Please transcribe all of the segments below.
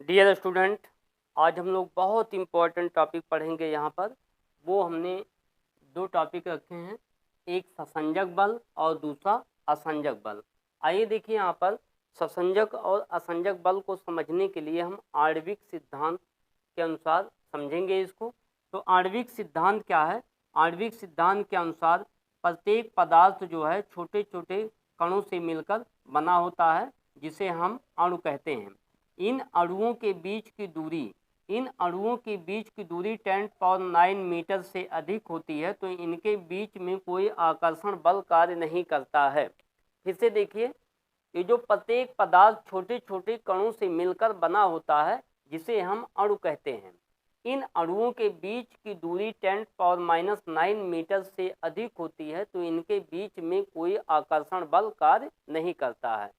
Dear student, आज हम लोग बहुत इम्पोर्टेंट टॉपिक पढ़ेंगे। यहाँ पर वो हमने दो टॉपिक रखे हैं, एक ससंजक बल और दूसरा असंजक बल। आइए देखिए, यहाँ पर ससंजक और असंजक बल को समझने के लिए हम आणविक सिद्धांत के अनुसार समझेंगे इसको। तो आणविक सिद्धांत क्या है? आणविक सिद्धांत के अनुसार प्रत्येक पदार्थ जो है छोटे छोटे कणों से मिलकर बना होता है, जिसे हम अणु कहते हैं। इन अणुओं के बीच की दूरी 10⁹ मीटर से अधिक होती है, तो इनके बीच में कोई आकर्षण बल कार्य नहीं करता है। फिर से देखिए, ये जो प्रत्येक पदार्थ छोटे छोटे कणों से मिलकर बना होता है, जिसे हम अणु कहते हैं। इन अणुओं के बीच की दूरी 10⁻⁹ मीटर से अधिक होती है, तो इनके बीच में कोई आकर्षण बल कार्य नहीं करता है।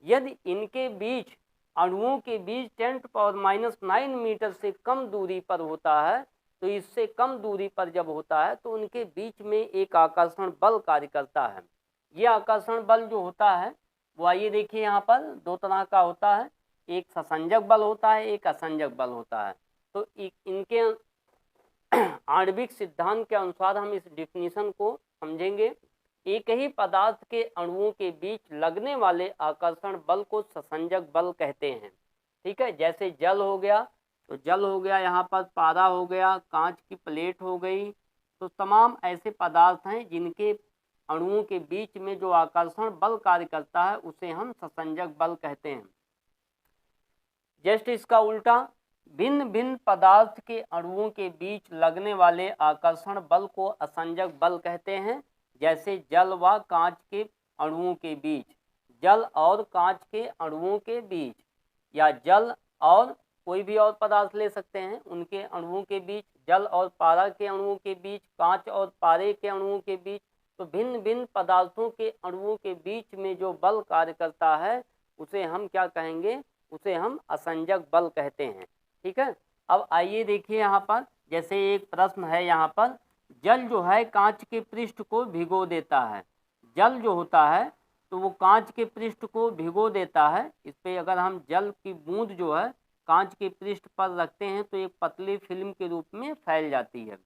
यदि इनके बीच अणुओं के बीच 10⁻⁹ मीटर से कम दूरी पर होता है, तो इससे कम दूरी पर जब होता है तो उनके बीच में एक आकर्षण बल कार्य करता है। यह आकर्षण बल जो होता है वो आइए देखिए, यहाँ पर दो तरह का होता है, एक ससंजक बल होता है, एक असंजक बल होता है। तो इनके आणविक सिद्धांत के अनुसार हम इस डिफिनीशन को समझेंगे। एक ही पदार्थ के अणुओं के बीच लगने वाले आकर्षण बल को ससंजक बल कहते हैं। ठीक है, जैसे जल हो गया, तो जल हो गया, यहाँ पर पारा हो गया, कांच की प्लेट हो गई। तो तमाम ऐसे पदार्थ हैं जिनके अणुओं के बीच में जो आकर्षण बल कार्य करता है उसे हम ससंजक बल कहते हैं। जस्ट इसका उल्टा, भिन्न भिन्न पदार्थ के अणुओं के बीच लगने वाले आकर्षण बल को असंजक बल कहते हैं। जैसे जल व कांच के अणुओं के बीच, जल और कांच के अणुओं के बीच, या जल और कोई भी और पदार्थ ले सकते हैं, उनके अणुओं के बीच, जल और पारा के अणुओं के बीच, कांच और पारे के अणुओं के बीच। तो भिन्न भिन्न पदार्थों के अणुओं के बीच में जो बल कार्य करता है उसे हम क्या कहेंगे? उसे हम असंजक बल कहते हैं। ठीक है, अब आइए देखिए, यहाँ पर जैसे एक प्रश्न है, यहाँ पर जल जो है कांच के पृष्ठ को भिगो देता है। जल जो होता है तो वो कांच के पृष्ठ को भिगो देता है। इस पे अगर हम जल की बूंद जो है कांच के पृष्ठ पर रखते हैं तो एक पतली फिल्म के रूप में फैल जाती है।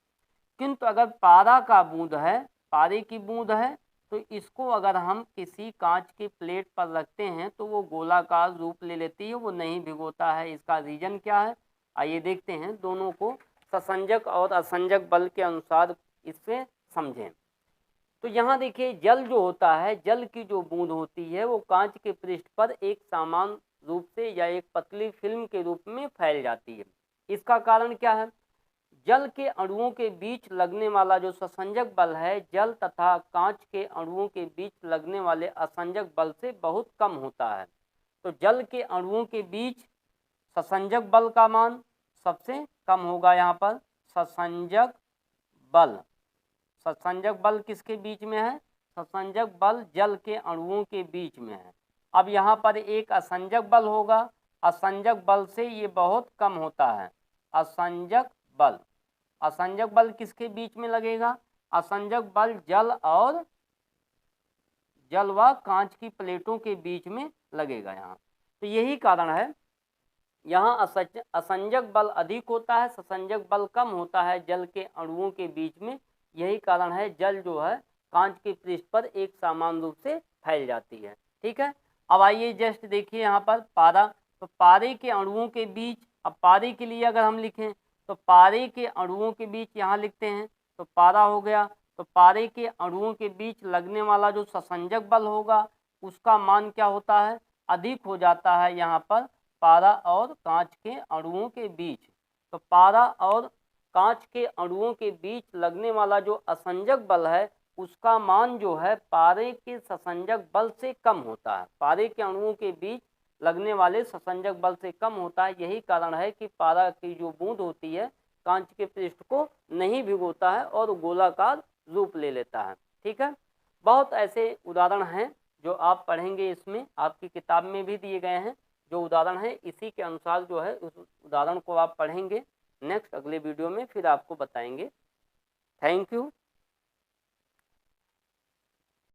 किंतु अगर पारा का बूंद है, पारे की बूंद है, तो इसको अगर हम किसी कांच की प्लेट पर रखते हैं तो वो गोलाकार रूप ले लेती है, वो नहीं भिगोता है। इसका रीजन क्या है? आइए देखते हैं, दोनों को ससंजक और असंजक बल के अनुसार इससे समझें। तो यहाँ देखिए, जल जो होता है, जल की जो बूंद होती है वो कांच के पृष्ठ पर एक समान रूप से या एक पतली फिल्म के रूप में फैल जाती है। इसका कारण क्या है? जल के अणुओं के बीच लगने वाला जो ससंजक बल है, जल तथा कांच के अणुओं के बीच लगने वाले असंजक बल से बहुत कम होता है। तो जल के अणुओं के बीच ससंजक बल का मान सबसे कम होगा। यहाँ पर ससंजक बल किसके बीच में है? ससंजक बल जल के अणुओं के बीच में है। अब यहाँ पर एक असंजक बल होगा, असंजक बल से ये बहुत कम होता है। असंजक बल किसके बीच में लगेगा? असंजक बल जल व कांच की प्लेटों के बीच में लगेगा यहाँ। तो यही कारण है, यहाँ असंजक बल अधिक होता है, ससंजक बल कम होता है जल के अणुओं के बीच में। यही कारण है जल जो है कांच के पृष्ठ पर एक समान रूप से फैल जाती है। ठीक है, अब आइए जस्ट देखिए, यहाँ पर पारा, तो पारे के अणुओं के बीच, अब पारे के लिए अगर हम लिखें तो पारे के अणुओं के बीच यहाँ लिखते हैं, तो पारा हो गया। तो पारे के अणुओं के बीच लगने वाला जो ससंजक बल होगा उसका मान क्या होता है? अधिक हो जाता है यहाँ पर पारा और कांच के अणुओं के बीच। तो पारा और कांच के अणुओं के बीच लगने वाला जो असंजक बल है उसका मान जो है पारे के ससंजक बल से कम होता है। पारे के अणुओं के बीच लगने वाले ससंजक बल से कम होता है। यही कारण है कि पारा की जो बूंद होती है कांच के पृष्ठ को नहीं भिगोता है और गोलाकार रूप ले लेता है। ठीक है, बहुत ऐसे उदाहरण हैं जो आप पढ़ेंगे, इसमें आपकी किताब में भी दिए गए हैं जो उदाहरण है। इसी के अनुसार जो है उस उदाहरण को आप पढ़ेंगे नेक्स्ट अगले वीडियो में, फिर आपको बताएंगे। Thank you.